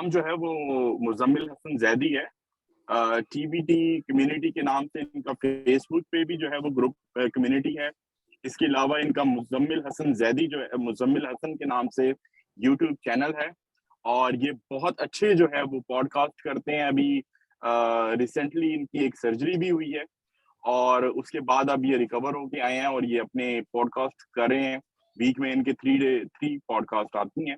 नाम जो है वो मुजम्मिल हसन जैदी है। टीबीटी कम्युनिटी के नाम से इनका फेसबुक पे भी जो है वो ग्रुप कम्युनिटी है। इसके अलावा इनका मुजम्मिल हसन जैदी जो है, मुजम्मिल हसन के नाम से यूट्यूब चैनल है। और ये बहुत अच्छे जो है वो पॉडकास्ट करते हैं। अभी रिसेंटली इनकी एक सर्जरी भी हुई है और उसके बाद अब ये रिकवर होके आए हैं और ये अपने पॉडकास्ट कर रहे हैं। वीक में इनके 3 पॉडकास्ट आती हैं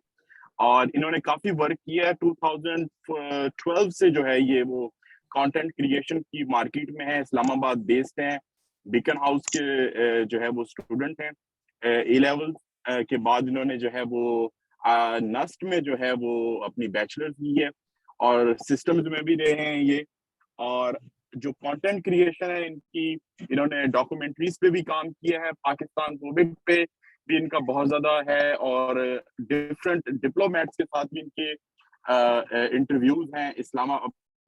और इन्होंने काफी वर्क किया है। 2012 से जो है ये वो कंटेंट क्रिएशन की मार्केट में है। इस्लामाबाद बेस्ड हैं। बीकन हाउस के जो है वो स्टूडेंट हैं। ए लेवल के बाद इन्होंने जो है वो नस्ट में जो है वो अपनी बैचलर्स की है और सिस्टम्स में भी रहे हैं ये। और जो कंटेंट क्रिएशन है इनकी, इन्होंने डॉक्यूमेंट्रीज पे भी काम किया है। पाकिस्तान कोविड पे भी इनका बहुत ज्यादा है और डिफरेंट डिप्लोमेट्स के साथ भी इनके इंटरव्यूज हैं।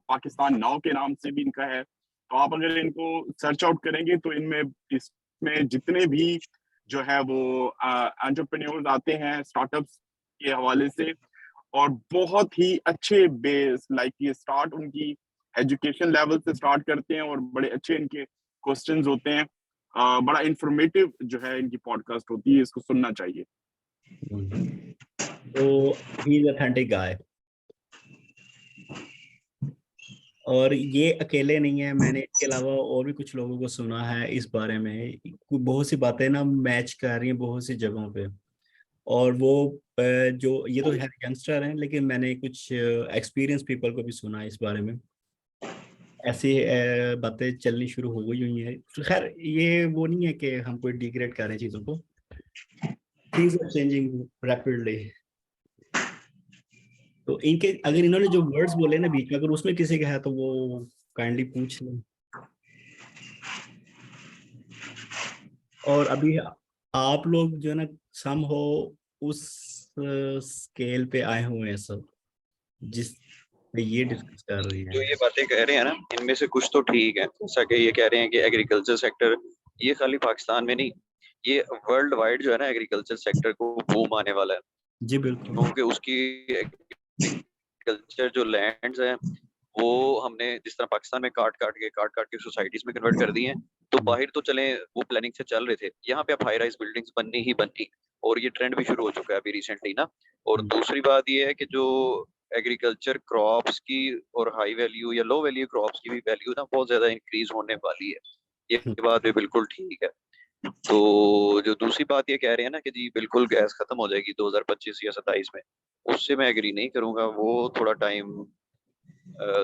पाकिस्तान नाउ के नाम से भी इनका है। तो आप अगर इनको सर्च आउट करेंगे तो इसमें जितने भी जो है वो एंटरप्रेन्योर्स आते हैं स्टार्टअप्स के हवाले से, और बहुत ही अच्छे बेस लाइक ये स्टार्ट उनकी एजुकेशन लेवल से स्टार्ट करते हैं और बड़े अच्छे इनके क्वेश्चंस होते हैं। बड़ा इंफॉर्मेटिव जो है इनकी पॉडकास्ट होती है, इसको सुनना चाहिए। तो ही इज ऑथेंटिक गाय। और ये अकेले नहीं है, मैंने इसके अलावा और भी कुछ लोगों को सुना है इस बारे में। बहुत सी बातें ना मैच कर रही हैं बहुत सी जगहों पे। और वो जो ये तो है यंगस्टर हैं, लेकिन मैंने कुछ एक्सपीरियंस पीपल को भी सुना है इस बारे में। ऐसी बातें चलनी शुरू हो गई हुई हैं। तो खैर ये वो नहीं है कि हम कोई डिग्रेड कर रहे हैं चीज़ों को। Things are changing rapidly. तो इनके अगर इन्होंने जो वर्ड्स बोले ना बीच में, अगर उसमें किसी का है तो वो काइंडली पूछ लें। और अभी आप लोग जो है ना सम हो उस स्केल पे आए हुए हैं सब, जिस पे ये डिस्कस कर रही है। जो ये बातें कह रहे हैं ना, इनमें से कुछ तो ठीक है। जैसा कि ये कह रहे हैं कि एग्रीकल्चर सेक्टर, ये खाली पाकिस्तान में नहीं, ये वर्ल्ड वाइड जो है ना एग्रीकल्चर सेक्टर को बूम आने वाला है। जी बिल्कुल। क्योंकि उसकी एग्रीकल्चर जो लैंड्स हैं वो हमने जिस तरह पाकिस्तान में काट काट के सोसाइटीज में कन्वर्ट कर दी हैं। तो बाहर तो चले वो प्लानिंग से चल रहे थे, यहाँ पे अब हाई राइज बिल्डिंग्स बननी ही बननी, और ये ट्रेंड भी शुरू हो चुका है अभी रिसेंटली ना। और दूसरी बात ये है कि जो एग्रीकल्चर क्रॉप्स की और हाई वैल्यू या लो वैल्यू क्रॉप्स की भी वैल्यू ना बहुत ज्यादा इंक्रीज होने वाली है। ये बात भी बिल्कुल ठीक है। तो जो दूसरी बात ये कह रहे हैं ना कि जी बिल्कुल गैस खत्म हो जाएगी 2025 या 27 में, उससे मैं एग्री नहीं करूंगा। वो थोड़ा टाइम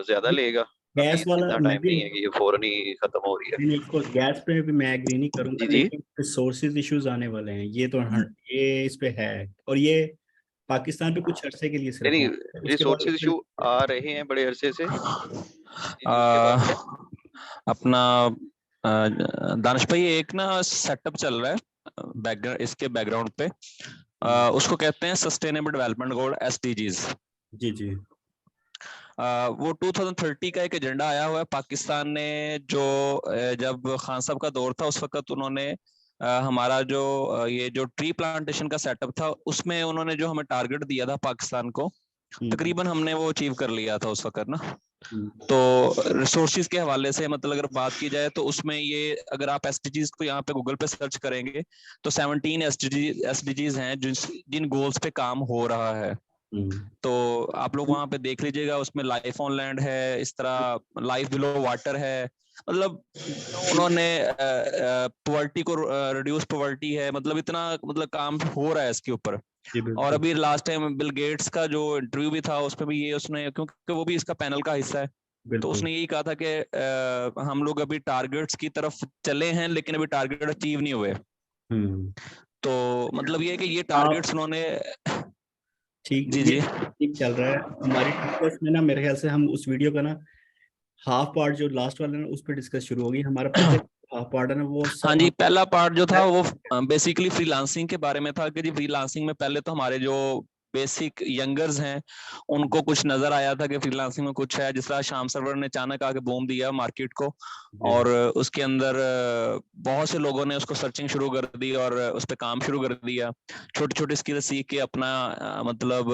ज्यादा लेगा। गैस वाला इतना मैं टाइम भी नहीं है कि ये फौरन ही खत्म हो रही है। नहीं, गैस पे भी मैं एग्री नहीं करूंगा, जी जी लेकिन रिसोर्सेज इश्यूज आने वाले हैं ये तो ये इस पे है। और ये पाकिस्तान पे कुछ अरसे के लिए सिर्फ नहीं, है, उसके बाद रिसोर्सेज इशू आ रहे हैं बड़े अरसे से। अपना दानिश भाई एक ना सेटअप चल रहा है बैकग्राउंड, इसके बैकग्राउंड पे उसको कहते हैं सस्टेनेबल डेवलपमेंट गोल SDGs। जी जी। वो 2030 का एक एजेंडा आया हुआ है। पाकिस्तान ने जो जब खान साहब का दौर था उस वक्त उन्होंने हमारा जो ये जो ट्री प्लांटेशन का सेटअप था उसमें उन्होंने जो हमें टारगेट दिया था पाकिस्तान को, तकरीबन हमने वो अचीव कर लिया था उस वक्त ना। तो रिसोर्सेज के हवाले से मतलब अगर बात की जाए तो उसमें ये अगर आप SDGs को यहाँ पे गूगल पे सर्च करेंगे तो 17 SDGs हैं जिन गोल्स पे काम हो रहा है। तो आप लोग वहां पे देख लीजिएगा, उसमें लाइफ ऑन लैंड है, इस तरह लाइफ बिलो वाटर है, मतलब उन्होंने पॉवर्टी को रिड्यूस पॉवर्टी है, मतलब इतना मतलब काम हो रहा है इसके ऊपर। और अभी लास्ट टाइम बिल गेट्स का जो इंटरव्यू भी था उसमें भी ये उसने, क्योंकि वो भी इसका पैनल का हिस्सा है, तो उसने यही कहा था कि हम लोग अभी टारगेट्स की तरफ चले हैं लेकिन अभी टारगेट अचीव नहीं हुए। तो मतलब ये है कि ये टारगेट्स उन्होंने ठीक जी जी ठीक चल रहा है। हमारी डिस्कस में ना मेरे ख्याल से हम उस वीडियो का ना हाफ पार्ट जो लास्ट वाला ना उस पर डिस्कस शुरू होगी। हमारा पहले हाफ पार्ट है ना वो हाँ जी, पहला पार्ट जो था वो बेसिकली फ्रीलांसिंग के बारे में था कि जी फ्रीलांसिंग में पहले तो हमारे जो बेसिक यंगर्स हैं उनको कुछ नजर आया था कि फ्रीलांसिंग में कुछ है, जिस तरह शाम सरवर ने अचानक आके बूम दिया मार्केट को, और उसके अंदर बहुत से लोगों ने उसको सर्चिंग शुरू कर दी और उस पर काम शुरू कर दिया, छोटे छोटे स्किल सीख के अपना मतलब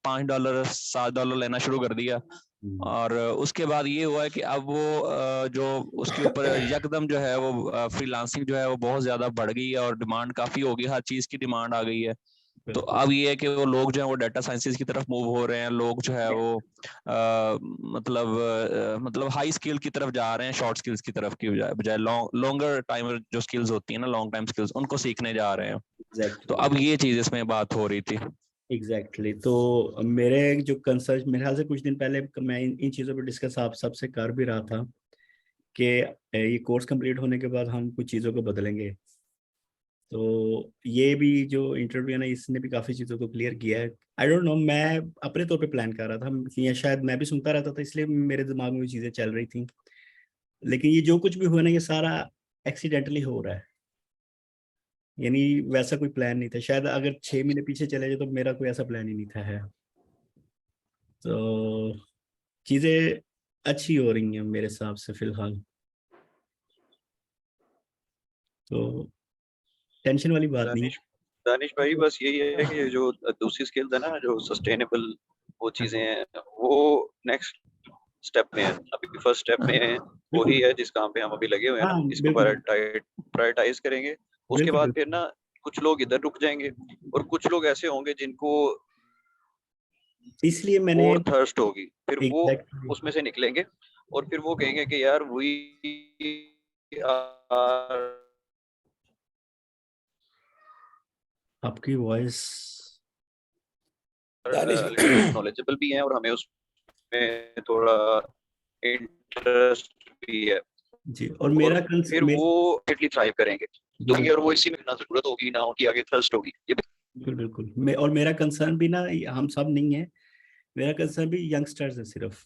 $5 $7 लेना शुरू कर दिया। और उसके बाद ये हुआ है कि अब वो जो उसके ऊपर यकदम जो है वो फ्रीलांसिंग जो है वो बहुत ज्यादा बढ़ गई है और डिमांड काफी हो गई, हर चीज की डिमांड आ गई है। तो अब ये है कि वो लोग जो है वो डाटा साइंसेस की तरफ मूव हो रहे हैं, लोग जो है वो मतलब हाई स्किल की तरफ जा रहे हैं, शॉर्ट स्किल्स की तरफ की बजाय लॉन्गर टाइम जो स्किल्स होती है ना, लॉन्ग टाइम स्किल्स, उनको सीखने जा रहे हैं। तो अब ये चीज इसमें बात हो रही थी। एग्जैक्टली तो मेरे जो कंसर्न, मेरे ख्याल से कुछ दिन पहले मैं इन चीज़ों पर डिस्कस आप सबसे कर भी रहा था कि ये कोर्स कंप्लीट होने के बाद हम कुछ चीज़ों को बदलेंगे। तो ये भी जो इंटरव्यू है ना, इसने भी काफ़ी चीज़ों को क्लियर किया है। आई डोंट नो, मैं अपने तौर पे प्लान कर रहा था, या शायद मैं भी सुनता रहता था इसलिए मेरे दिमाग में भी चीज़ें चल रही थी, लेकिन ये जो कुछ भी हुआ ना, ये सारा एक्सीडेंटली हो रहा है, यानी वैसा कोई प्लान नहीं था। शायद अगर 6 महीने पीछे चले जाए तो मेरा कोई ऐसा प्लान ही नहीं था है। तो चीज़ें अच्छी हो रही हैं मेरे हिसाब से फिलहाल, तो टेंशन वाली बात नहीं। दानिश भाई, बस यही है कि ये जो दूसरी स्किल्स है ना, जो सस्टेनेबल वो चीजें हैं, वो नेक्स्ट स्टेप में है। अभी फर्स्ट स्टेप में है, वही है जिस काम पे हम अभी लगे हुए हैं ना, इसको प्रायोरिटाइज करेंगे। उसके बाद फिर ना कुछ लोग इधर रुक जाएंगे और कुछ लोग ऐसे होंगे जिनको इसलिए मैंने और थर्स्ट होगी, फिर वो उसमें से निकलेंगे और फिर वो कहेंगे कि यार वी आपकी वॉइस नॉलेजेबल भी हैं और हमें उसमें थोड़ा इंटरेस्ट भी है जी। और मेरा फिर वो इटली थ्राइव करेंगे, तो यार वो इसी में ना जरूरत होगी ना उनकी आगे थर्स्ट होगी। बिल्कुल बिल्कुल। और मेरा कंसर्न भी ना, हम सब नहीं है, मेरा कंसर्न भी यंगस्टर्स है सिर्फ।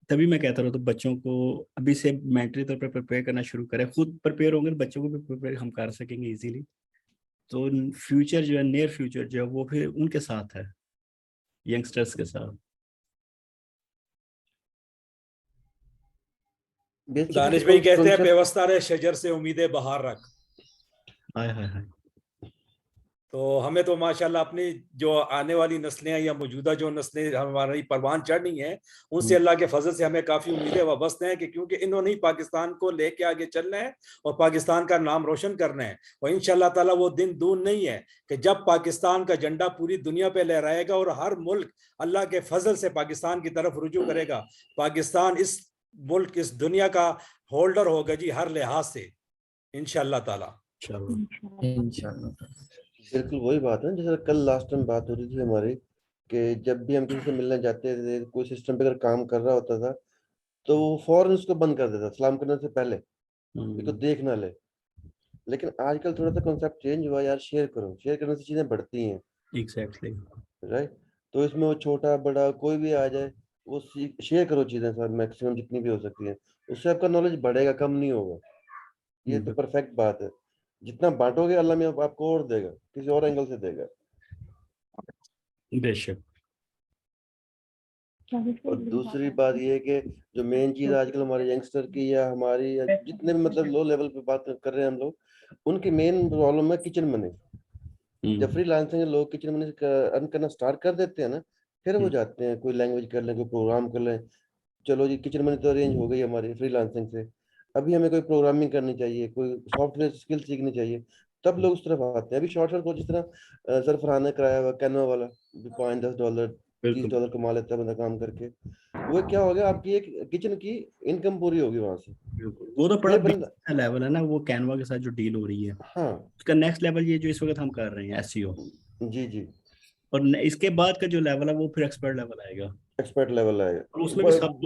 तभी मैं कहता रहा तो बच्चों को अभी से मेंटली तौर पर प्रिपेयर करना शुरू करें, खुद प्रिपेयर होंगे तो बच्चों को भी प्रिपेयर हम कर सकेंगे इजीली। तो फ्यूचर जो है, नियर फ्यूचर जो है, वो फिर उनके साथ है, यंगस्टर्स के साथ। दानिश भाई कहते हैं बेवस्ता रहे शजर से उम्मीदें बाहर रख। हाय हाय हाय। तो हमें तो माशाल्लाह अपनी जो आने वाली नस्लें हैं या मौजूदा जो नस्लें हमारी परवान चढ़नी है, उनसे अल्लाह के फजल से हमें काफ़ी उम्मीदें वाबस्ते हैं कि क्योंकि इन्होंने ही पाकिस्तान को लेके आगे चलना है और पाकिस्तान का नाम रोशन करना है। और इंशाअल्लाह ताला वो दिन दूर नहीं है कि जब पाकिस्तान का झंडा पूरी दुनिया पर लहराएगा और हर मुल्क अल्लाह के फजल से पाकिस्तान की तरफ रुजू करेगा। पाकिस्तान इस मुल्क, इस दुनिया का होल्डर होगा जी हर लिहाज से, इंशाअल्लाह ताला। बिल्कुल वही बात है, जैसे कल लास्ट टाइम बात हो रही थी हमारी कि जब भी हम किसी से मिलने जाते थे, कोई सिस्टम पे अगर काम कर रहा होता था तो वो फौरन उसको बंद कर देता सलाम करने से पहले, तो देख ना ले। लेकिन आजकल थोड़ा सा कॉन्सेप्ट चेंज हुआ यार, शेयर करो, शेयर करने से चीजें बढ़ती हैं। Exactly right. तो इसमें वो छोटा बड़ा कोई भी आ जाए, वो शेयर करो चीजें सर, मैक्सिमम जितनी भी हो सकती है, उससे आपका नॉलेज बढ़ेगा, कम नहीं होगा। ये तो परफेक्ट बात है। जितना बांटोगे अल्लाह में आपको और देगा, किसी और एंगल से देगा। बेशक। और दूसरी बात ये है कि जो मेन चीज आजकल हमारे यंगस्टर की या हमारी या जितने भी मतलब लो लेवल पे बात कर रहे हैं हम लोग, उनकी मेन प्रॉब्लम है किचन मनी। जब फ्रीलांसिंग लोग किचन मनी अर्न करना स्टार्ट कर देते हैं ना, फिर वो जाते हैं कोई लैंग्वेज कर लें, कोई प्रोग्राम कर लें, चलो जी किचन मनी तो अरेंज हो गई हमारी फ्रीलांसिंग से, अभी हमें कोई प्रोग्रामिंग करनी चाहिए, कोई सॉफ्टवेयर स्किल सीखनी चाहिए, तब लोग उस तरफ आते हैं। अभी शॉर्ट शॉर्ट को जिस तरह सर फरहान ने कराया हुआ कैनवा वाला, $5-10 $30 कमा लेता है बंदा काम करके, वो क्या हो गया, आपकी एक किचन की इनकम पूरी होगी वहां से। वो तो बड़ा लेवल है ना, वो कैनवा के साथ जो डील हो रही है। हाँ, उसका नेक्स्ट लेवल ये जो इस वक्त हम कर रहे हैं एसईओ। जी जी। और इसके बाद का जो लेवल है वो फिर एक्सपर्ट लेवल आएगा। एक्सपर्ट लेवल आएगा। और उसमें भी सब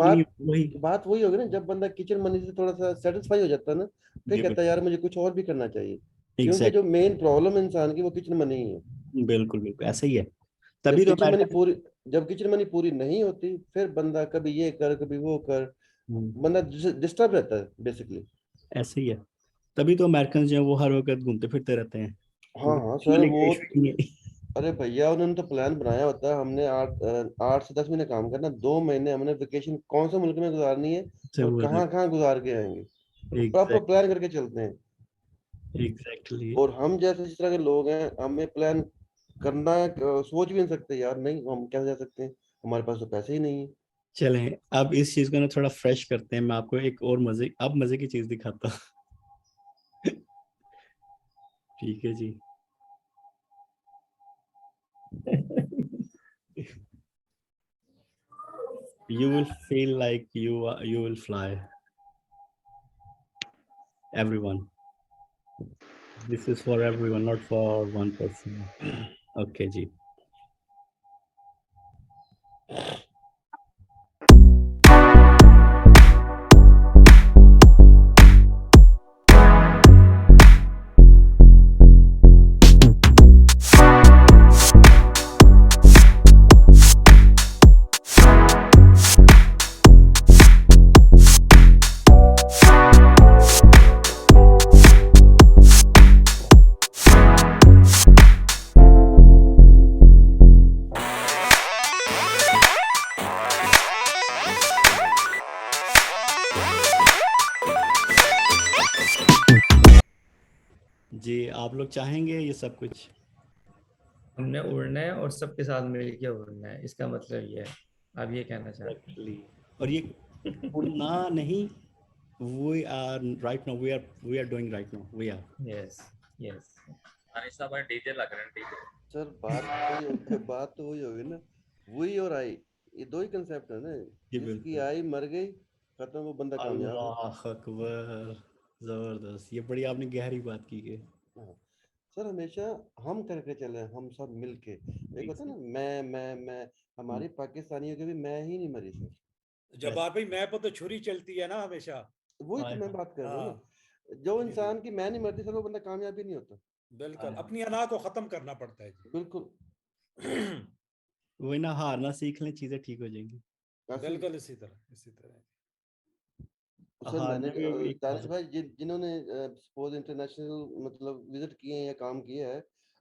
बात वही होगी ना, जब बंदा किचन मनी से थोड़ा सा सेटिस्फाई हो जाता है ना, फिर कहता है यार मुझे कुछ और भी करना चाहिए, क्योंकि जो मेन प्रॉब्लम इंसान की वो किचन मनी ही है। बिल्कुल बिल्कुल ऐसा ही है। तभी तो जब किचन मनी पूरी नहीं होती, फिर बंदा कभी ये कर कभी वो कर, बंदा डिस्टर्ब रहता है बेसिकली। ऐसे ही है। तभी तो अमेरिकन जो है वो हर वक्त घूमते फिरते रहते हैं। हाँ हाँ सर, वो अरे भैया उन्होंने तो प्लान बनाया होता है, हमने 8 से 10 महीने काम करना, 2 महीने हमने वेकेशन कौन से मुल्क में गुजारनी है और कहाँ कहाँ गुजार के आएंगे, प्रॉपर प्लान करके चलते हैं। एग्जैक्टली। और हम जैसे जिस तरह के लोग हैं, हमें प्लान करना सोच भी नहीं सकते यार, नहीं हम कैसे जा सकते हैं, हमारे पास तो पैसे ही नहीं है। चलें अब इस चीज को ना थोड़ा फ्रेश करते हैं, मैं आपको एक और मजे की चीज दिखाता हूँ। ठीक है जी। You will feel like you will fly. Everyone. This is for everyone, not for one person. Okay, जी. जी आप लोग चाहेंगे ये सब कुछ? हमने उड़ना है और सबके साथ मिलके उड़ना है, इसका मतलब ये है, आप ये कहना चाहते Exactly. और ये उड़ना नहीं, we are right now, we are doing right now, we are. हैं। Yes yes. अनिशा भाई डीजे लग रहे हैं, डीजे। सर बात तो वही होगी ना, वही और आई, ये दो ही कंसेप्ट है ना, जी जिसकी बिल्कुल। आई मर गई, खत्म, वो बंदा कामयाब है। अल्लाह अकबर, जबरदस्त, ये बड़ी आपने गहरी बात की है। हाँ। सर हमेशा हम करके चले, हम सब मिलके, एक होता है ना मैं, हमारी पाकिस्तानियों के भी मैं ही नहीं मरी सर। जब्बार भाई मैं पर तो छुरी चलती है ना हमेशा। वही तो मैं बात कर रहा हूँ हाँ, ना, जो इंसान की मैं नहीं मरती सर, वो बंदा कामयाब ही नहीं होता। बिल्कुल अपनी अना को खत्म करना पड़ता है जी। बिल्कुल। वही ना, हारना सीख लें, चीजें ठीक हो जाएंगी। बिल्कुल इसी तरह। सर मैंने हारना भी एक दानिश भाई जिन्होंने सपोज इंटरनेशनल मतलब विजिट किए हैं या काम किया है,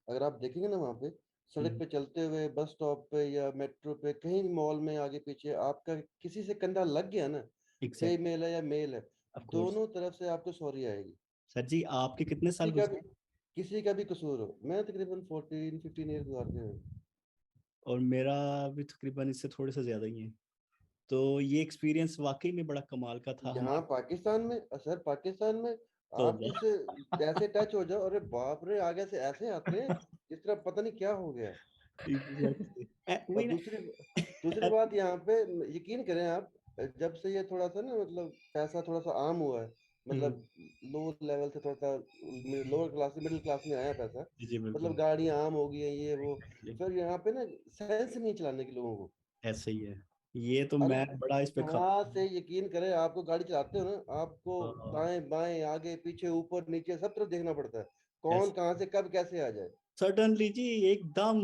अगर आप देखेंगे ना वहाँ पे सड़क पे चलते हुए, बस स्टॉप पे या मेट्रो पे, कहीं भी मॉल में आगे पीछे आपका किसी से कंधा लग गया ना, Exactly. फीमेल है या मेल है, Of course. दोनों तरफ से आपको सॉरी आएगी। सर जी आपके कितने साल गुजरे? किसी का भी कसूर हो, मैं तकरीबन 14-15 ईयर गुजारते हैं। और मेरा भी तकरीबन इससे थोड़े से ज्यादा ही है, तो ये एक्सपीरियंस वाकई में बड़ा कमाल का था यहाँ पाकिस्तान में, सर पाकिस्तान में आप तो जिससे ऐसे टच हो जाओ, अरे बाप रे, आगे से ऐसे आते हैं जिस तरह पता नहीं क्या हो गया। और दूसरी बात यहाँ पे, यकीन करें आप, जब से ये थोड़ा सा ना मतलब पैसा थोड़ा सा आम हुआ है, मतलब लो लेवल से थोड़ा सा लोअर क्लास से मिडिल क्लास में आया पैसा, जी मतलब बिल्कुल गाड़ियाँ आम हो गई हैं ये वो, फिर यहाँ पे ना सेंस नहीं चलाने के लोगों को। ऐसे ही है, ये तो अरे मैं बड़ा इस पे यहाँ से यकीन करें, आपको गाड़ी चलाते हो ना, आपको दाएं बाएं आगे पीछे ऊपर नीचे सब तरफ देखना पड़ता है, कौन कहाँ से कब कैसे आ जाए। सडनली जी एकदम।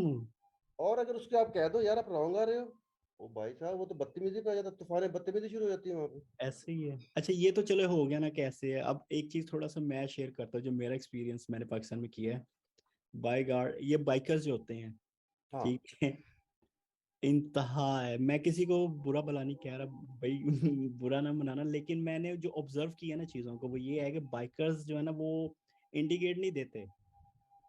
और अगर उसके आप कह दो यार आप रॉन्ग आ रहे हो, ओ भाई साहब वो तो बदतमीजी पे आ जाता, तूफान बदतमीजी शुरू हो जाती है वहाँ पे। ऐसे ही है। अच्छा ये तो चलो हो गया ना कैसे है, अब एक चीज थोड़ा सा मैं शेयर करता हूँ जो मेरा एक्सपीरियंस मैंने पाकिस्तान में किया है। बाइक गार्ड, ये बाइकर्स जो होते हैं, हाँ ठीक है, इंतहा है, मैं किसी को बुरा भला नहीं कह रहा भाई, बुरा ना मनाना, लेकिन मैंने जो ऑब्जर्व किया ना चीजों को, वो ये है कि बाइकर्स जो है ना वो इंडिकेट नहीं देते,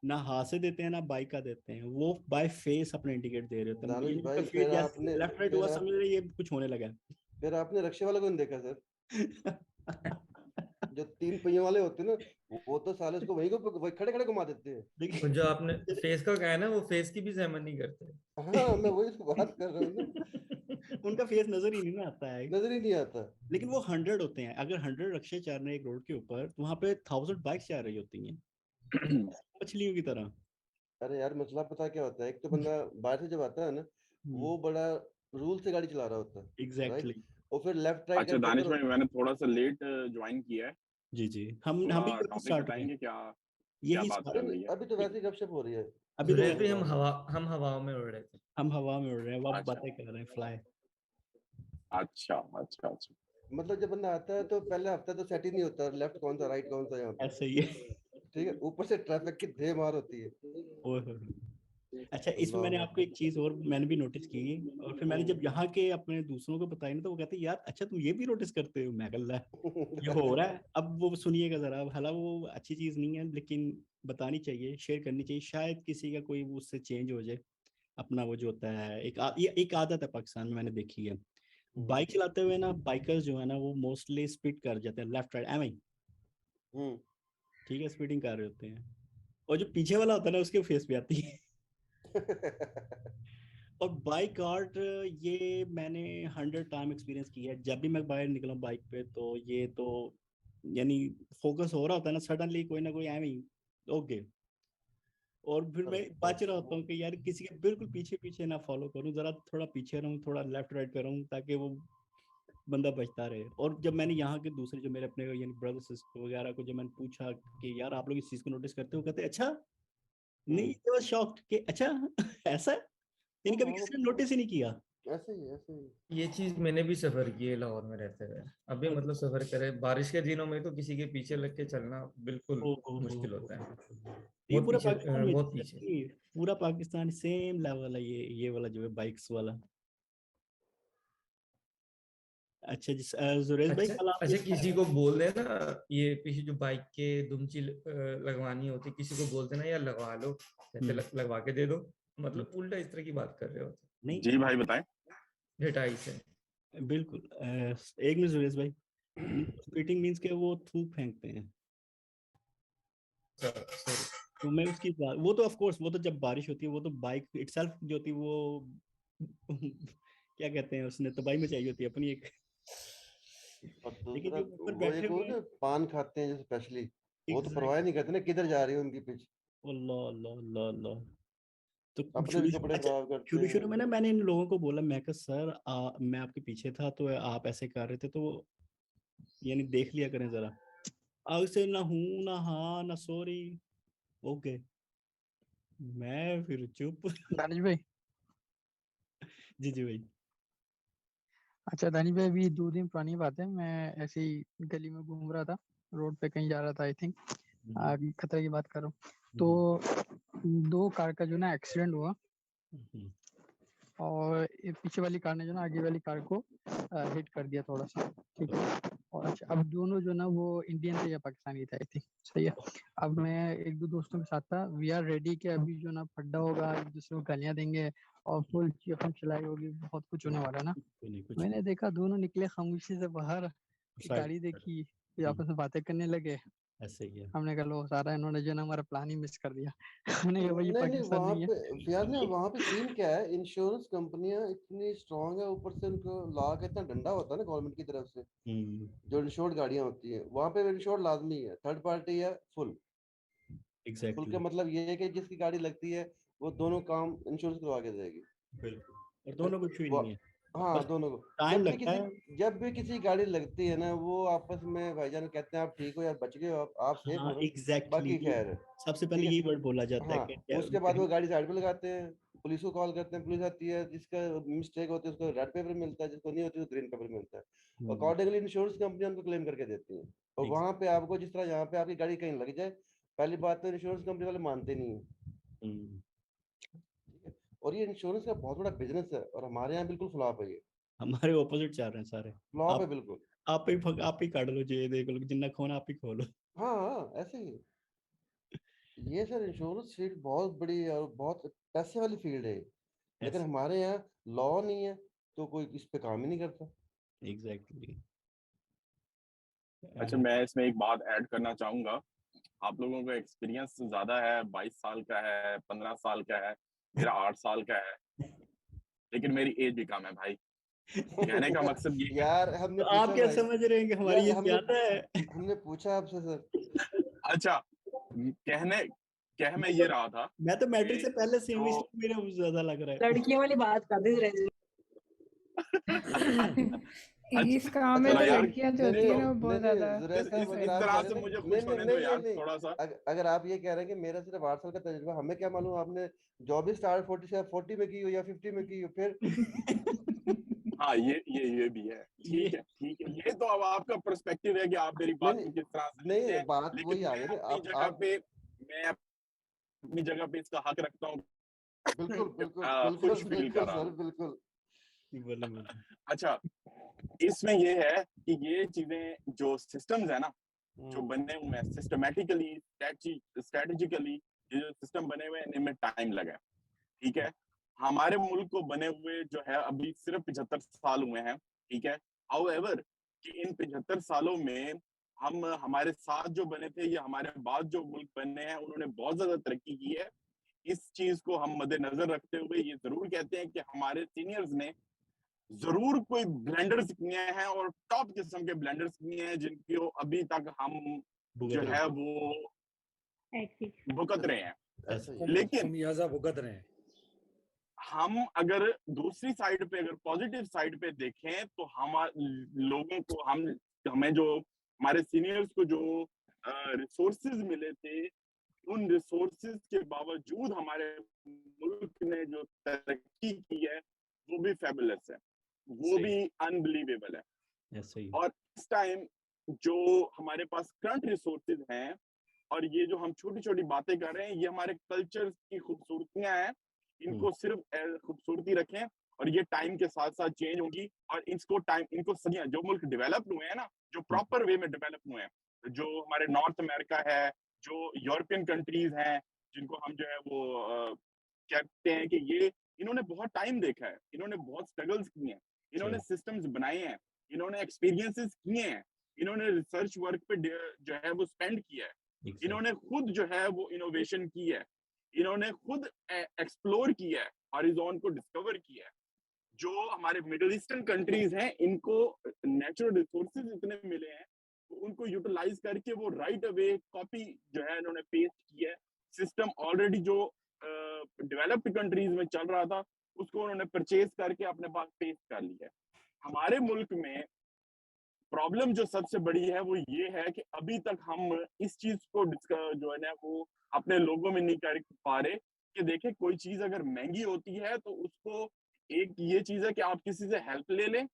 ना हाथ से देते हैं ना बाइक का देते हैं, वो बाय फेस अपने इंडिकेट दे रहे होते हैं। दानिश मुझे भाई तो फील जैसे आपने लेफ्ट राइट हुआ, समझ रहे ये कुछ होने लगा फिर आपने रिक्शे वाले को नहीं देखा सर, है। जो 3 पहियों वाले होते हैं ना, वो तो साले उसको वही खड़े खड़े घुमा देते हैं। और जो आपने फेस का कहा है ना, वो फेस की भी सहमत नहीं करते। हाँ मैं वही तो बात कर रहा हूँ ना, उनका फेस नजर ही नहीं ना आता है, नजर ही नहीं आता। लेकिन वो 100 होते हैं, अगर 100 रिक्शे चल रहे हैं एक रोड के ऊपर, तो वहां पे 1000 बाइक्स जा रही होती हैं मछलियों की तरह। अरे यार मसला पता क्या होता है, एक तो बंदा बाहर से जब आता है ना, वो बड़ा रूल से गाड़ी चला रहा होता है, एग्जैक्टली। राइट, और फिर लेफ्ट राइट अच्छा करके दानिश अगर भाई, मैंने थोड़ा सा लेट ज्वाइन किया है, जी हम थोड़ा भी यही टॉपिक स्टार्ट हुए बताएंगे क्या, क्या यही बात start- चल रही है? अभी तो वैसे ही गपशप हो रही है। अभी तो जुरेज भी हम हवाओं में उड़ रहे थे। हम हवा में उड़ रहे हैं, वो आप अच्छा बातें कर रहे हैं, फ्लाई। अच्छा अच्छा अच्छा। मतलब जब बंदा आता है तो पहले हफ्ता तो सेट ही नहीं होता, लेफ्ट कौन सा राइट कौन सा यहाँ पे, ऐसे ही है। ठीक है, ऊपर से ट्रैफिक की धे मार होती है। ओए होए। अच्छा, इसमें मैंने आपको एक चीज और मैंने भी नोटिस की, और फिर मैंने जब यहाँ के अपने दूसरों को बताई ना, तो वो कहते हैं यार अच्छा तुम ये भी नोटिस करते हो। मैं कल ये हो रहा है। अब वो सुनिएगा जरा, हालांकि वो अच्छी चीज नहीं है लेकिन बतानी चाहिए, शेयर करनी चाहिए, शायद किसी का कोई उससे चेंज हो जाए। अपना वो जो होता है ये एक आदत है पाकिस्तान में मैंने देखी है, बाइक चलाते हुए ना बाइकर्स जो है ना वो मोस्टली स्पीड कर जाते हैं लेफ्ट राइट एवं, ठीक है, स्पीडिंग कर रहे होते हैं, और जो पीछे वाला होता है ना उसके फेस पे आती है। और बाइक आर्ट ये मैंने 100 टाइम एक्सपीरियंस किया है। जब भी मैं बाहर निकला बाइक पे तो ये तो यानी फोकस हो रहा होता है ना, सडनली कोई ना कोई एवं ओके, और फिर मैं बच रहा होता हूँ कि यार किसी के बिल्कुल पीछे पीछे ना फॉलो करूँ, जरा थोड़ा पीछे रहूँ, थोड़ा लेफ्ट राइट करूँ ताकि वो बंदा बचता रहे। और जब मैंने यहाँ के दूसरे जो मेरे अपने यानी ब्रदर सिस्टर वगैरह को जब मैंने पूछा कि यार आप लोग इस चीज को नोटिस करते हो, कहते अच्छा नहीं, they were shocked कि अच्छा ऐसा है, यानी कभी किसी ने नोटिस ही नहीं किया। ऐसे ही ये चीज मैंने भी सफर की है लाहौर में रहते हुए। अभी मतलब सफर करे बारिश के दिनों में तो किसी के पीछे लग के चलना बिल्कुल मुश्किल होता है। ये बहुत पूरा पीछे पाकिस्तान में बहुत पीछे। पूरा पाकिस्तान सेम लेवल है ये वाला जो है बाइक्स वाला। अच्छा जी, जुरेश भाई कल आप अच्छा किसी को बोल देना ये पीछे जो बाइक के दुमची लगवानी होती, किसी को बोल देना यार लगवा लो, कहते लगवा के दे दो, मतलब उल्टा इस तरह की बात कर रहे होते। नहीं जी भाई बताएं। ढिठाई से बिल्कुल। एक मिनट सुरेश भाई, स्पीटिंग मींस के वो थूक फेंकते हैं, तो मैं उसकी वो तो ऑफ कोर्स वो तो जब बारिश होती है वो तो बाइक इटसेल्फ जो होती है वो क्या कहते हैं उसने तबाही मचाई होती है अपनी एक। और लेकिन दूसरा जो ऊपर वो बैठे एक हुए वो जो पान खाते हैं जो स्पेशली, वो तो Exactly. परवाह नहीं करते ना किधर जा रही है उनकी पिच, अल्लाह अल्लाह अल्लाह अल्लाह। तो अपने भी कपड़े खराब करते हैं। शुरू में ना मैंने इन लोगों को बोला, मैं कहा सर मैं आपके पीछे था तो आप ऐसे कर रहे थे तो यानी देख लिया करें जरा। आग से ना हूँ ना हाँ ना सॉरी, ओके, मैं फिर चुप। दानिश भाई। जी जी भाई। अच्छा दानिश भाई, अभी 2 दिन पुरानी बात है, मैं ऐसे ही गली में घूम रहा था, रोड पे कहीं जा रहा था, आई थिंक खतरे की बात कर रहा हूँ, तो 2 कार का जो ना एक्सीडेंट हुआ, और पीछे वाली कार ने जो ना आगे वाली कार को हिट कर दिया थोड़ा सा, ठीक है। और अच्छा अब दोनों जो ना वो इंडियन थे या पाकिस्तानी थे आई थिंक, सही है। अब मैं 1-2 दोस्तों के साथ था, वी आर रेडी कि अभी जो ना फड्डा होगा, एक दूसरे को गालियां देंगे और फुल चीखम चलाई होगी, बहुत कुछ होने वाला ना। मैंने देखा दोनों निकले खामोशी से बाहर, गाड़ी देखी, फिर आपस में बातें करने लगे। ऐसे ही है। हमने कहा लो सारा इन्होंने जो ना हमारा प्लान ही मिस कर दिया। हमने कहा भाई नहीं पाकिस्तान वहाँ नहीं है। पे यार ना वहाँ पे सीन क्या है, इंश्योरेंस कंपनियां इतनी स्ट्रांग है, ऊपर से उनको लॉ का इतना डंडा होता है ना गवर्नमेंट की तरफ से, जो इंश्योर्ड गाड़ियां होती है वहाँ पे इंश्योर्ड लाजमी है, थर्ड पार्टी है फुल। फुल का मतलब ये है कि जिसकी गाड़ी लगती है वो दोनों काम इंश्योरेंस करवा के देगी। बिल्कुल, और दोनों को छुई नहीं है। हाँ दोनों को। टाइम लगता है। जब भी किसी गाड़ी लगती है ना वो आपस में भाईजान कहते हैं आप ठीक हो यार, बच गए हो आप सेफ हो, एग्जैक्टली, बाकी खैर है। सबसे पहले यही वर्ड बोला जाता है हाँ, कि उसके बाद वो गाड़ी साइड पे लगाते हैं, पुलिस को कॉल करते हैं, पुलिस आती है, जिसका मिस्टेक होती है उसको रेड पेपर मिलता है, जिसको नहीं होती है ग्रीन पेपर मिलता है। अकॉर्डिंगली इंश्योरेंस कंपनी उनको क्लेम करके देती है। और वहां पे आपको जिस तरह यहाँ पे आपकी गाड़ी कहीं लग जाए, पहली बात तो इंश्योरेंस कंपनी वाले मानते नहीं है। और ये इंश्योरेंस का बहुत बड़ा बिजनेस है, और हमारे यहाँ बिल्कुल फ्लॉप है, ये हमारे ऑपोजिट चल रहे हैं सारे, फ्लॉप है बिल्कुल। आप ही काट लो जे देख लो, जिन्ना खोना आप ही खोलो। हाँ ऐसे ही ये सर इंश्योरेंस फील्ड बहुत बड़ी और बहुत पैसे वाली फील्ड है, लेकिन हमारे यहाँ लॉ नहीं है तो कोई इस पे काम ही नहीं करता। एग्जैक्टली। अच्छा मैं इसमें एक बात ऐड करना चाहूंगा, आप लोगों का एक्सपीरियंस ज्यादा है, 22 साल का है, 15 साल का है, मेरा 8 साल का है, लेकिन मेरी एज भी कम है भाई। कहने का मकसद ये यार हमने तो आप क्या समझ रहे हैं कि हमारी ये ज्यादा है? हमने पूछा आपसे सर। अच्छा कह मैं ये रहा था, मैं तो मैट्रिक से पहले से इंग्लिश मेरे ज्यादा लग रहा है। लड़कियों वाली बात कर दी इस काम में तो लड़कियां जो होती है ना वो बहुत ज्यादा इस तरह से मुझे खुश होने दो यार थोड़ा सा। अगर आप ये कह रहे हैं कि मेरा सिर्फ 8 साल का तजुर्बा, हमें क्या मालूम आपने जॉब भी स्टार्ट 40 में की हो या 50 में की हो फिर। हाँ ये भी है, ठीक है, ये तो अब आपका पर्सपेक्टिव है कि आप मेरी बात को किस तरह से नहीं बात वही आ गई ना। मैं अपनी जगह पे इसका हक रखता हूँ बिल्कुल बिल्कुल खुश बिल्कुल फील कर बिल्कुल रहा सर हूँ। बिल्कुल। अच्छा, इसमें ये है कि ये चीजें जो सिस्टम्स है ना, जो बने हुए हैं सिस्टमैटिकली, स्ट्रेटेजिकली, ये जो सिस्टम बने हुए हैं इनमें टाइम लगा है, ठीक है। हमारे मुल्क को बने हुए जो है अभी सिर्फ 75 साल हुए हैं, ठीक है। हाउएवर कि इन 75 सालों में हम हमारे साथ जो बने थे या हमारे बाद जो मुल्क बने हैं उन्होंने बहुत ज्यादा तरक्की की है। इस चीज को हम मद्देनजर रखते हुए ये जरूर कहते हैं कि हमारे सीनियर्स ने जरूर कोई ब्लेंडर्स किए हैं और टॉप किस्म के ब्लेंडर्स किए हैं जिनको अभी तक हम जो है वो भुगत रहे हैं। ऐसा ही है। लेकिन खमियाजा भुगत रहे हैं। हम अगर दूसरी साइड पे, अगर पॉजिटिव साइड पे देखें तो हम लोगों को हमें जो हमारे सीनियर्स को जो रिसोर्सेज मिले थे, उन रिसोर्सेज के बावजूद हमारे मुल्क ने जो तरक्की की है वो भी फैबुलस है, वो सही। भी अनबिलीवेबल है। ऐसे ही। और इस टाइम जो हमारे पास करंट रिसोर्सेज हैं और ये जो हम छोटी छोटी बातें कर रहे हैं, ये हमारे कल्चर की खूबसूरतियां हैं। इनको सिर्फ खूबसूरती रखें और ये टाइम के साथ साथ चेंज होगी। और इनको सदियां जो मुल्क डेवलप हुए हैं ना, जो प्रॉपर वे में डेवलप हुए हैं, जो हमारे नॉर्थ अमेरिका है, जो यूरोपियन कंट्रीज हैं, जिनको हम जो है वो कहते हैं कि ये इन्होंने बहुत टाइम देखा है, इन्होंने बहुत स्ट्रगल्स किए हैं, इन्होंने सिस्टम्स बनाए हैं, इन्होंने एक्सपीरियंसेस किए हैं, इन्होंने रिसर्च वर्क पे जो है वो स्पेंड किया है, इन्होंने खुद जो है वो इनोवेशन की है, इन्होंने खुद एक्सप्लोर किया है, हॉरिजॉन को डिस्कवर किया है। जो हमारे मिडिल ईस्टर्न कंट्रीज हैं, इनको नेचुरल रिसोर्सेज इतने मिले हैं, तो उनको यूटिलाइज करके वो राइट अवे कॉपी जो है इन्होंने पेस्ट किया है। सिस्टम ऑलरेडी जो डेवलप्ड कंट्रीज में चल रहा था उसको उन्होंने परचेज करके अपने पास पेस्ट कर लिया है। हमारे मुल्क में प्रॉब्लम जो सबसे बड़ी है वो ये है कि अभी तक हम इस चीज को जो है ना वो अपने लोगों में नहीं कर पा रहे कि देखें कोई चीज अगर महंगी होती है तो उसको, एक ये चीज है कि आप किसी से हेल्प ले लें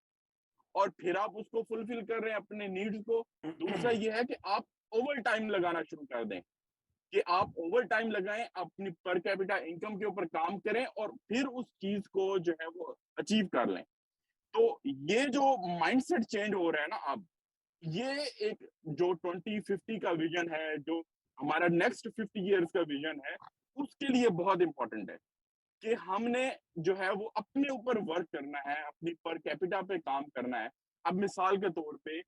और फिर आप उसको फुलफिल कर रहे हैं अपने नीड्स को। दूसरा ये है कि आप ओवर टाइम लगाना शुरू कर दें, कि आप ओवर टाइम लगाएं, अपनी पर कैपिटा इनकम के ऊपर काम करें और फिर उस चीज को जो है वो अचीव कर लें। तो ये जो माइंडसेट चेंज हो रहा है ना अब, ये एक जो 2050 का विजन है, जो हमारा नेक्स्ट 50 इयर्स का विजन है, उसके लिए बहुत इंपॉर्टेंट है कि हमने जो है वो अपने ऊपर वर्क करना है, अपनी पर कैपिटा पे काम करना है। अब मिसाल के तौर पे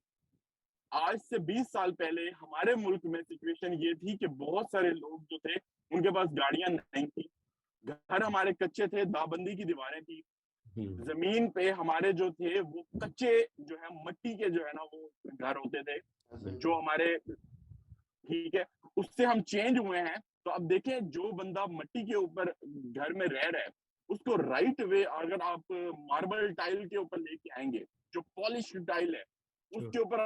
आज से 20 साल पहले हमारे मुल्क में सिचुएशन ये थी कि बहुत सारे लोग जो थे उनके पास गाड़ियां नहीं थी, घर हमारे कच्चे थे, दाबंदी की दीवारें थी, जमीन पे हमारे जो थे वो कच्चे जो है मट्टी के जो है ना वो घर होते थे, जो हमारे, ठीक है, उससे हम चेंज हुए हैं। तो अब देखें जो बंदा मट्टी के ऊपर घर में रह रहा है उसको राइट वे अगर आप मार्बल टाइल के ऊपर लेके आएंगे, जो पॉलिश टाइल है उसके ऊपर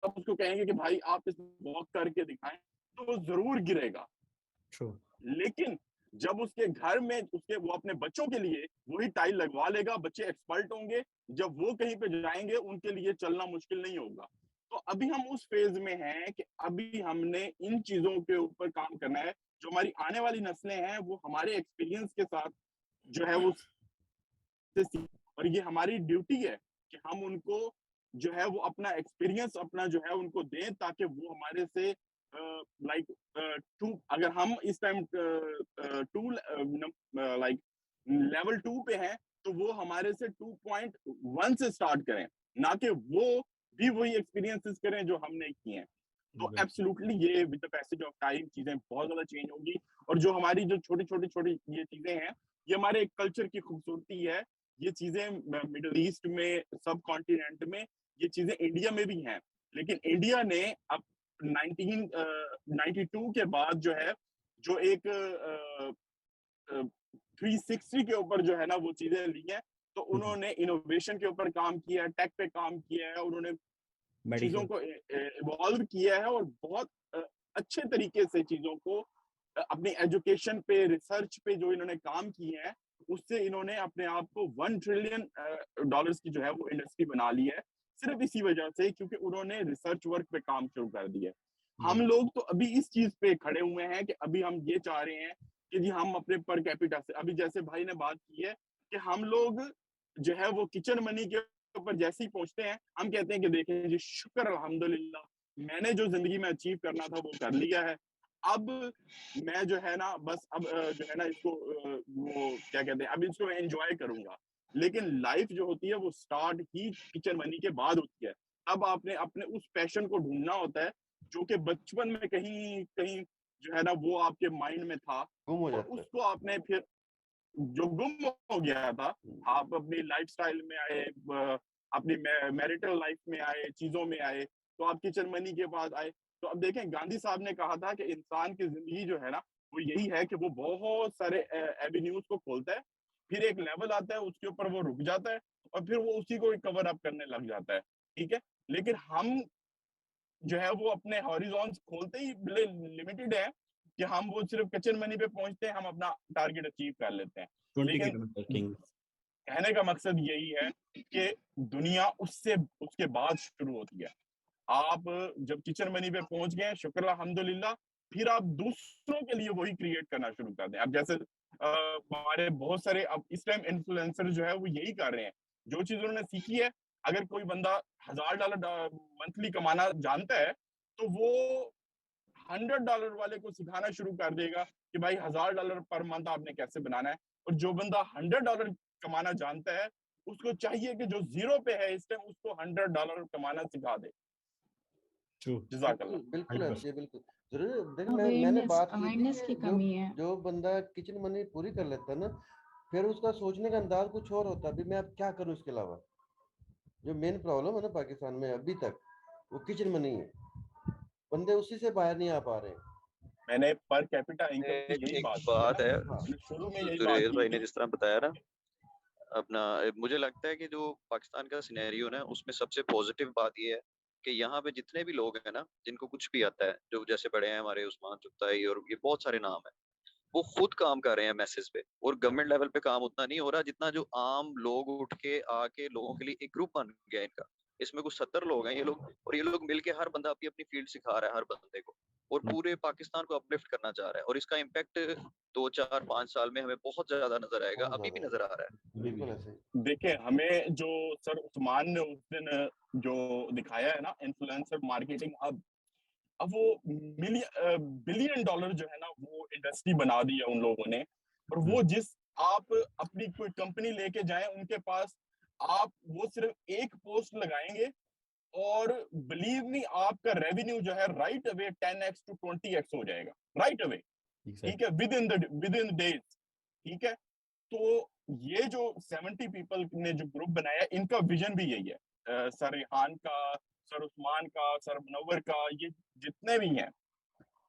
आप उसको कहेंगे कि भाई आप इस वॉक करके दिखाएं, तो वो जरूर गिरेगा। लेकिन जब उसके घर में उसके वो अपने बच्चों के लिए वही टाइल लगवा लेगा, बच्चे एक्सपर्ट होंगे, जब वो कहीं पे जाएंगे उनके लिए चलना मुश्किल नहीं होगा। तो अभी हम उस फेज में हैं कि अभी हमने इन चीजों के ऊपर काम करना है। जो हमारी आने वाली नस्लें हैं वो हमारे एक्सपीरियंस के साथ जो है वो, और ये हमारी ड्यूटी है कि हम उनको जो है वो अपना एक्सपीरियंस अपना जो है उनको दें, ताकि वो हमारे से लाइक टू, अगर हम इस टाइम टू लाइक लेवल 2 पे हैं तो वो हमारे से 2.1 से स्टार्ट करें, ना कि वो भी वही एक्सपीरियंसेस करें जो हमने किए हैं। तो एब्सोल्युटली ये with the passage of time चीजें बहुत ज्यादा चेंज होगी। और जो हमारी जो छोटी छोटी ये चीजें हैं, ये हमारे कल्चर की खूबसूरती है। ये चीजें मिडिल ईस्ट में, सब कॉन्टिनेंट में, ये चीजें इंडिया में भी हैं, लेकिन इंडिया ने अब 1992 के बाद जो है जो एक 360 के ऊपर जो है ना वो चीजें ली हैं। तो उन्होंने इनोवेशन के ऊपर काम किया है, टेक पे काम किया है, उन्होंने चीजों को इवॉल्व किया है और बहुत अच्छे तरीके से चीजों को अपनी एजुकेशन पे, रिसर्च पे जो इन्होंने काम किए हैं, उससे इन्होंने अपने आप को $1 ट्रिलियन की जो है वो इंडस्ट्री बना ली है, सिर्फ इसी वजह से क्योंकि उन्होंने रिसर्च वर्क पे काम शुरू कर दिया है। हम लोग तो अभी इस चीज पे खड़े हुए हैं कि अभी हम ये चाह रहे हैं कि जी हम अपने पर कैपिटा से, अभी जैसे भाई ने बात की है कि हम लोग जो है वो किचन मनी के ऊपर जैसे ही पहुंचते हैं हम कहते हैं कि देखें जी शुक्र अल्हम्दुलिल्लाह, मैंने जो जिंदगी में अचीव करना था वो कर लिया है, अब मैं जो है ना बस अब जो है ना इसको वो क्या कहते हैं अब इसको एंजॉय करूंगा। लेकिन लाइफ जो होती है वो स्टार्ट ही किचन मनी के बाद होती है। अब आपने अपने उस पैशन को ढूंढना होता है जो कि बचपन में कहीं कहीं जो है ना वो आपके माइंड में था, गुम हो और जाता है। उसको आपने फिर जो गुम हो गया था, आप अपनी लाइफस्टाइल में आए, अपनी मैरिटल लाइफ में आए, चीजों में आए, तो आप किचन मनी के बाद आए। तो अब देखें गांधी साहब ने कहा था कि इंसान की जिंदगी जो है ना वो यही है कि वो बहुत सारे एवेन्यूज को खोलता है, फिर एक लेवल आता है उसके ऊपर वो रुक जाता है और फिर वो उसी को कवर अप करने लग जाता है, ठीक है। लेकिन हम जो है वो अपने हॉरिजॉन्स खोलते ही लिमिटेड है कि हम वो सिर्फ किचन मनी पे पहुंचते हैं, हम अपना टारगेट अचीव कर लेते हैं। 20 लेकिन किलोमीटर किंग। कहने का मकसद यही है कि दुनिया उससे उसके बाद शुरू होती है। आप जब किचन मनी पे पहुंच गए शुक्र अल्हम्दुलिल्लाह, फिर आप दूसरों के लिए वही क्रिएट करना शुरू कर दें। अब जैसे हमारे बहुत सारे अब इस टाइम इन्फ्लुएंसर जो है वो यही कर रहे हैं, जो चीज उन्होंने सीखी है। अगर कोई बंदा $1000 मंथली कमाना जानता है तो वो $100 वाले को सिखाना शुरू कर देगा कि भाई $1000 पर मंथ आपने कैसे बनाना है। और जो बंदा $100 कमाना जानता है उसको चाहिए कि जो जीरो पे है इस टाइम उसको $100 कमाना सिखा दे। ट्रू। जज़ाकल्लाह। बिल्कुल ऐसे है, बिल्कुल जरूर। देखो मैंने अवेयरनेस बात की अवेयरनेस थी की कि कमी है। जो बंदा किचन मनी पूरी कर लेता है ना, फिर उसका सोचने का अंदाज कुछ और होता है, अभी मैं अब क्या करूं इसके अलावा। जो मेन प्रॉब्लम है ना पाकिस्तान में अभी तक, वो किचन मनी है, बंदे उसी से बाहर नहीं आ पा रहे हैं। मैंने पर कैपिटा इनकम की यही एक बात की बात है है, ना, मैंने शुरू में यही बात सुरेश की भाई ने थी। जिस तरह बताया ना अपना, मुझे लगता है कि जो पाकिस्तान का सिनेरियो ना उसमें सबसे पॉजिटिव बात ये है कि यहाँ पे जितने भी लोग हैं ना जिनको कुछ भी आता है, जो जैसे बड़े हैं हमारे उस्मान चुगताई और ये बहुत सारे नाम है, वो खुद काम कर रहे हैं मैसेज पे, और गवर्नमेंट लेवल पे काम उतना नहीं हो रहा जितना जो आम लोग उठ के आके लोगों के लिए एक ग्रुप बन गया इनका। इसमें कुछ 70 लोग हैं ये लोग, और ये लोग मिलके हर बंदा अपनी अपनी फील्ड सिखा रहा है हर बंदे को, और पूरे पाकिस्तान को अपलिफ्ट करना चाह रहा है, और इसका इम्पैक्ट 2 4 5 साल में हमें बहुत ज्यादा नजर आएगा, बहुत अभी भी ज्यादा नजर आ रहा है। बिल्कुल ऐसे ही। देखिए हमें जो सर उस्मान ने उस दिन जो दिखाया है ना इन्फ्लुएंसर मार्केटिंग हब, अब वो बिलियन डॉलर जो है ना वो इंडस्ट्री बना दी है उन लोगों ने। और वो जिस आप अपनी कोई कंपनी लेके जाएं उनके पास, आप वो सिर्फ एक पोस्ट लगाएंगे और बिलीव मी आपका रेवेन्यू जो है right away 10x to 20x हो जाएगा राइट अवे, ठीक है, विद इन डेज, ठीक है। तो ये जो 70 पीपल ने जो ग्रुप बनाया इनका विजन भी यही है। सर रिहान का, सर उस्मान का, सर मुनव्वर का, ये जितने भी हैं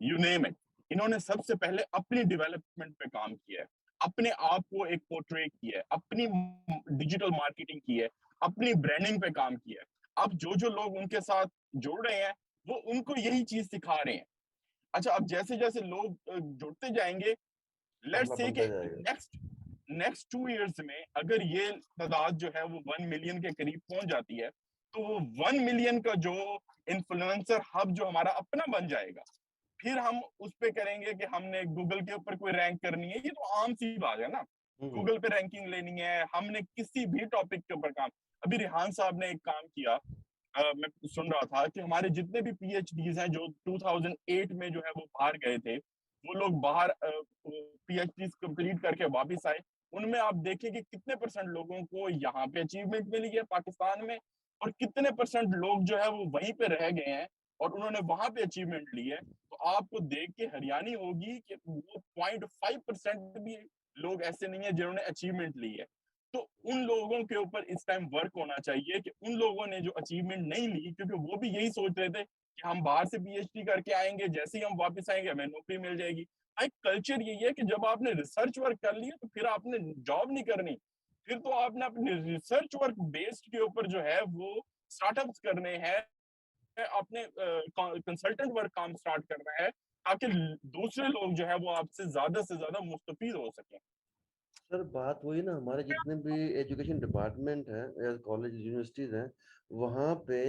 यू नेम इट, इन्होंने सबसे पहले अपनी डेवलपमेंट पे काम किया है, अपने आप को एक पोर्ट्रे किया है, अपनी डिजिटल मार्केटिंग की है, अपनी ब्रांडिंग पे काम किया है। अब जो जो लोग उनके साथ जुड़ रहे हैं वो उनको यही चीज सिखा रहे हैं। अच्छा अब जैसे जैसे लोग जुड़ते जाएंगे, लेट्स मसला से बनता कि जाएगा। नेक्स्ट 2 इयर्स में अगर ये तादाद जो है वो 1 मिलियन के करीब पहुंच जाती है तो वो 1 मिलियन का जो इन्फ्लुएंसर हब जो हमारा अपना बन जाएगा, फिर हम उस पे करेंगे कि हमने गूगल के ऊपर कोई रैंक करनी है, ये तो आम सी बात है ना। गूगल पे रैंकिंग लेनी है, हमने किसी भी टॉपिक के ऊपर काम, अभी रिहान साहब ने एक काम किया, मैं सुन रहा था कि हमारे जितने भी पीएचडीज हैं जो 2008 में जो है वो बाहर गए थे, वो लोग बाहर पीएचडी कंप्लीट करके वापस आए, उनमें आप देखें कि कितने परसेंट लोगों को यहाँ पे अचीवमेंट मिली है पाकिस्तान में, और कितने परसेंट लोग जो है वो वहीं पे रह गए हैं और उन्होंने वहां पे अचीवमेंट ली है। तो आपको देख के हैरानी होगी कि वो 0.5% भी लोग ऐसे नहीं है जिन्होंने अचीवमेंट ली है। तो उन लोगों के ऊपर इस टाइम वर्क होना चाहिए कि उन लोगों ने जो अचीवमेंट नहीं ली, क्योंकि वो भी यही सोच रहे थे कि हम बाहर से पीएचडी करके आएंगे, जैसे ही हम वापस आएंगे हमें नौकरी मिल जाएगी। एक कल्चर यही है कि जब आपने रिसर्च वर्क कर लिया तो फिर आपने जॉब नहीं करनी, फिर तो आपने अपने रिसर्च वर्क बेस्ड के ऊपर जो है वो स्टार्टअप्स करने हैं, अपने कंसल्टेंट वर्क काम स्टार्ट करना है ताकि दूसरे लोग जो है वो आपसे ज्यादा से ज्यादा मुस्तफीद हो सकें। सर बात वही ना, हमारे जितने भी एजुकेशन डिपार्टमेंट हैं या कॉलेज यूनिवर्सिटीज हैं, वहाँ पे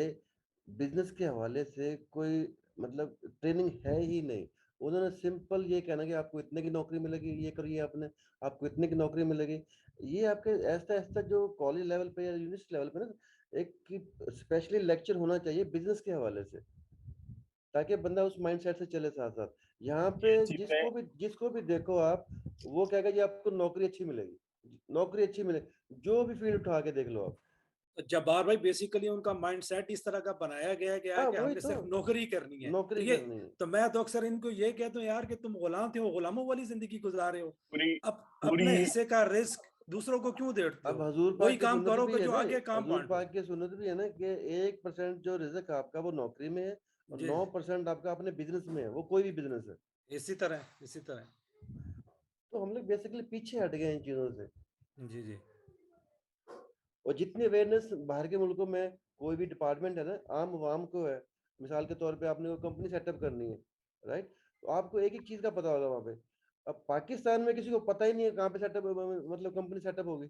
बिजनेस के हवाले से कोई मतलब ट्रेनिंग है ही नहीं। उन्होंने सिंपल ये कहना कि आपको इतने की नौकरी मिलेगी, ये करिए आपने, आपको इतने की नौकरी मिलेगी। ये आपके ऐसा ऐसा जो कॉलेज लेवल पे या यूनिवर्सिटी लेवल पे ना एक स्पेशली लेक्चर होना चाहिए बिजनेस के हवाले से, ताकि बंदा उस माइंडसेट से चले साथ साथ। यहाँ पे जिसको भी देखो आप, वो कहेगा जी आपको नौकरी अच्छी मिलेगी, नौकरी अच्छी मिलेगी, जो भी फील्ड उठा के देख लो आप। जब्बार भाई बेसिकली उनका माइंडसेट इस तरह का बनाया गया है कि हमने सिर्फ नौकरी करनी है। नौकरी तो करनी है। तो मैं तो अक्सर इनको ये कहता हूँ यार कि तुम गुलाम थे, हो गुलामों वाली जिंदगी गुजार रहे हो। अब अपने हिस्से का रिस्क दूसरों को क्यों देते हो? अब हजूर वही पाक की काम सुन्नत करो भी कि है जो ना, आगे काम हजूर बांटो। पाक की सुन्नत भी है ना कि 1% जो रिज़्क आपका वो नौकरी में है और जी। 9% आपका अपने बिजनेस में है, वो कोई भी बिजनेस है। इसी तरह तो हम लोग बेसिकली पीछे हट गए इन चीजों से। जी जी। और जितनी अवेयरनेस बाहर के मुल्कों में कोई भी डिपार्टमेंट है ना, आम आवाम को है, मिसाल के तौर पे आपने वो कंपनी सेटअप करनी है, राइट, तो आपको एक एक चीज का पता होगा वहाँ पे। अब पाकिस्तान में किसी को पता ही नहीं है कहाँ पे सेटअप, मतलब कंपनी सेटअप होगी।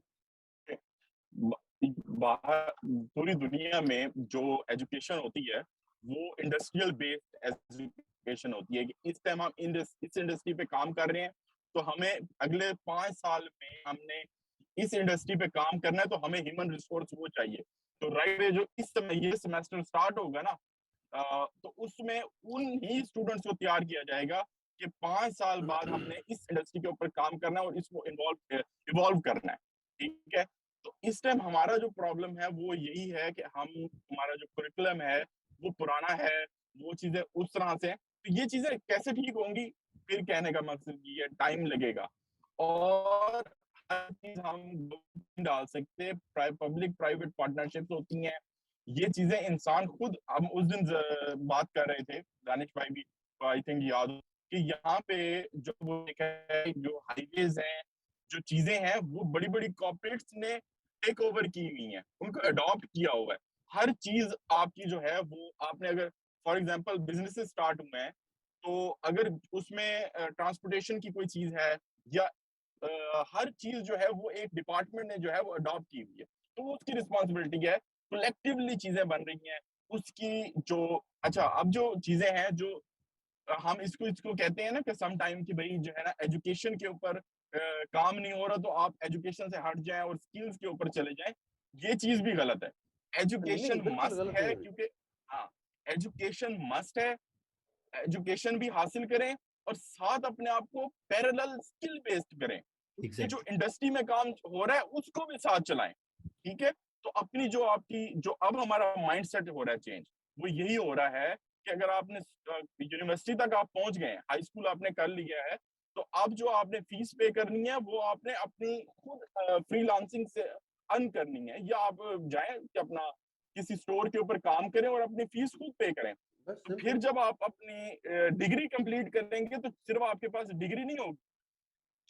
बाहर पूरी दुनिया में जो एजुकेशन होती है वो इंडस्ट्रियल बेस्ड एजुकेशन होती है कि इस टाइम हम इस इंडस्ट्री पे काम कर रहे हैं तो हमें अगले 5 साल में हमने इस इंडस्ट्री पे काम करना है, तो हमें ह्यूमन रिसोर्स वो चाहिए। तो राइट वे जो इस समय ये सेमेस्टर स्टार्ट होगा ना, तो उसमें उन ही स्टूडेंट्स को तैयार किया जाएगा कि 5 साल बाद हमने इस इंडस्ट्री के ऊपर काम करना है और इसको इवॉल्व करना है। ठीक है, तो इस टाइम हमारा जो प्रॉब्लम है वो यही है कि हमारा जो करिकुलम है वो पुराना है, वो चीजें उस तरह से हैं। तो ये चीजें कैसे ठीक होंगी, फिर कहने का मकसद ये टाइम लगेगा। और हर चीज हम डाल सकते, पब्लिक प्राइवेट पार्टनरशिप होती हैं, ये चीजें इंसान खुद। हम उस दिन बात कर रहे थे, दानिश भाई भी आई थिंक याद हो, कि यहाँ पे जो वो देखा है, जो हाईवेज हैं, जो चीजें हैं, वो बड़ी बड़ी कॉर्पोरेट्स ने टेक ओवर की हुई हैं, उनको अडॉप्ट किया हुआ है। हर चीज आपकी जो है वो आपने, अगर फॉर एग्जांपल बिजनेस स्टार्ट हुए हैं, तो अगर उसमें ट्रांसपोर्टेशन की कोई चीज है या हर चीज जो है वो एक डिपार्टमेंट ने जो है वो अडॉप्ट की हुई है, तो वो उसकी रिस्पॉन्सिबिलिटी है। कलेक्टिवली चीजें बन रही हैं उसकी जो, अच्छा अब जो चीजें हैं जो हम इसको कहते हैं ना कि सम टाइम की भाई जो है ना एजुकेशन के ऊपर काम नहीं हो रहा तो आप एजुकेशन से हट जाएं और स्किल्स के ऊपर चले जाएं, ये चीज भी गलत है। एजुकेशन मस्ट है, क्योंकि हाँ एजुकेशन मस्ट है, एजुकेशन भी हासिल करें और साथ अपने आप को पैरेलल स्किल बेस्ड करें। ये जो इंडस्ट्री में काम हो रहा है उसको भी साथ चलाएं। ठीक है, तो अपनी जो आपकी जो अब हमारा माइंडसेट हो रहा है चेंज, वो यही हो रहा है कि अगर आपने यूनिवर्सिटी तक आप पहुंच गए, हाई स्कूल आपने कर लिया है, तो अब जो आपने फीस पे करनी है वो आपने अपनी खुद फ्रीलांसिंग से अर्न करनी है, या आप जाएं कि अपना किसी स्टोर के ऊपर काम करें और अपनी फीस खुद पे करें। तो फिर जब आप अपनी डिग्री कंप्लीट करेंगे तो सिर्फ आपके पास डिग्री नहीं होगी,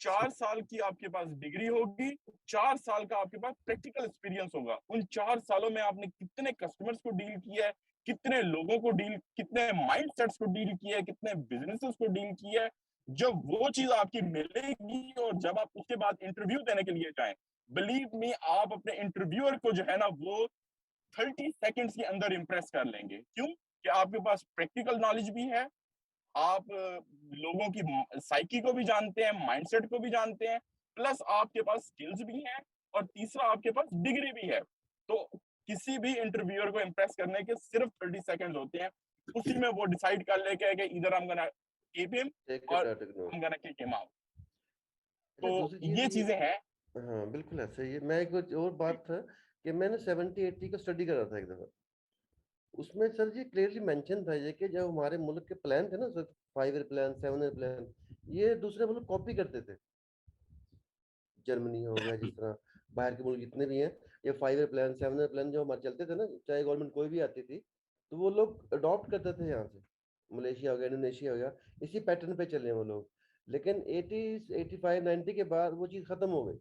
4 साल की आपके पास डिग्री होगी, 4 साल का आपके पास प्रैक्टिकल एक्सपीरियंस होगा। उन 4 सालों में आपने कितने कस्टमर्स को डील किया है, कितने लोगों को डील, कितने माइंडसेट्स को डील किया है, कितने बिजनेसेस को डील किया है। जब वो चीज आपकी मिलेगी और जब आप उसके बाद इंटरव्यू देने के लिए जाएं, बिलीव मी आप अपने इंटरव्यूअर को जो है ना वो 30 सेकंड्स के अंदर इंप्रेस कर लेंगे। क्यों? कि आपके पास प्रैक्टिकल नॉलेज भी है, आप लोगों की साइकी को भी जानते हैं, माइंडसेट को भी जानते हैं, प्लस आपके पास स्किल्स भी हैं, और तीसरा आपके पास डिग्री भी है। तो किसी भी इंटरव्यूअर को इंप्रेस करने के सिर्फ 30 सेकंड्स होते हैं, उसी में वो डिसाइड कर लेके कि इधर हम गोना कीप हिम और हम गोना किक हिम आउट। तो ये चीजें हैं। हाँ बिल्कुल ऐसा ही है। मैं एक और बात था कि मैंने 70-80 का स्टडी करा था एक दफा, उसमें सर जी क्लियरली मेंशन था ये कि जब हमारे मुल्क के प्लान थे ना sir, 5 year plan, 7 year plan, ये दूसरे मुल्क कॉपी करते थे। जर्मनी हो गया, जिस तरह बाहर के मुल्क जितने भी हैं, ये 5 ईयर प्लान, 7 ईयर प्लान जो हमारे चलते थे ना, चाहे गवर्नमेंट कोई भी आती थी, तो वो लोग अडॉप्ट करते थे यहाँ से। मलेशिया हो गया, इंडोनेशिया हो गया, इसी पैटर्न पे चले वो लोग। लेकिन 80, 85, 90 के बाद वो चीज़ खत्म हो गई।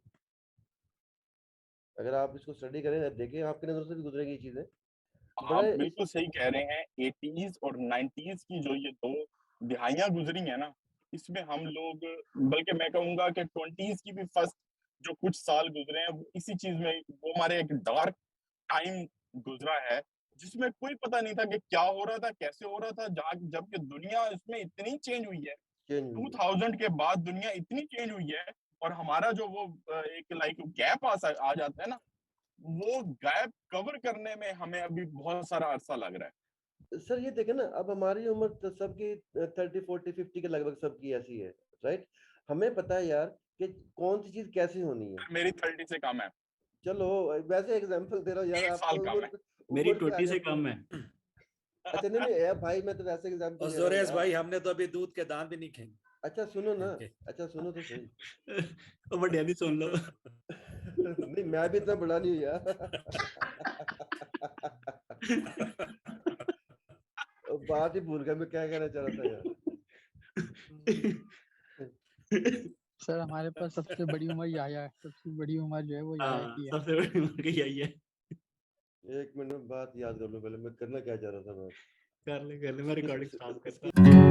अगर आप इसको स्टडी करें, देखें, आपकी नजर से भी गुजरेगी ये चीजें। आप बिल्कुल सही कह रहे हैं। 80s और 90s की जो ये 2 दिहाइयां गुजरी है ना, इसमें हम लोग, बल्कि मैं कहूंगा कि 20s की भी फर्स्ट जो कुछ साल गुजरे हैं वो इसी चीज में, वो हमारे एक डार्क टाइम गुजरा है जिसमें कोई पता नहीं था कि क्या हो रहा था, कैसे हो रहा था, जबकि दुनिया इसमें इतनी चेंज हुई है चेंज 2000 के बाद दुनिया इतनी चेंज हुई है, और हमारा जो वो एक लाइक गैप आ जाता है ना, वो गैप कवर करने में हमें अभी बहुत सारा अरसा लग रहा है। सर ये देखें ना, अब हमारी उम्र तो सबकी 30 40 50 के लगभग सबकी ऐसी है, राइट? हमें पता है यार कि कौन सी चीज कैसे होनी है। मेरी 30 से कम है। चलो वैसे एग्जांपल दे रहा हूँ यार, 1 साल आपको कम है। मेरी उम्र पे आ 20 से जाती कम है। है। अच्छा नहीं नहीं यार भाई, मैं तो वैसे एग्जांपल और दे रहा हूँ जोरेस यार। भाई, हमने तो अभी दूध के दान भी नहीं खाए। अच्छा सुनो ना, Okay. अच्छा सुनो तो सही। ओ बड़े दी सुन लो। नहीं मैं भी इतना बड़ा नहीं हूँ यार। बात ही भूल गया मैं क्या कहना चाह रहा था यार। सर हमारे पास सबसे बड़ी उम्र याया है, सबसे बड़ी उम्र जो है वो याया की है। सबसे बड़ी उम्र की यही है। एक मिनट में बात याद कर लो, पहले मैं करना क्या चाह रहा था। मैं कर ले मैं रिकॉर्डिंग स्टॉप करता हूँ।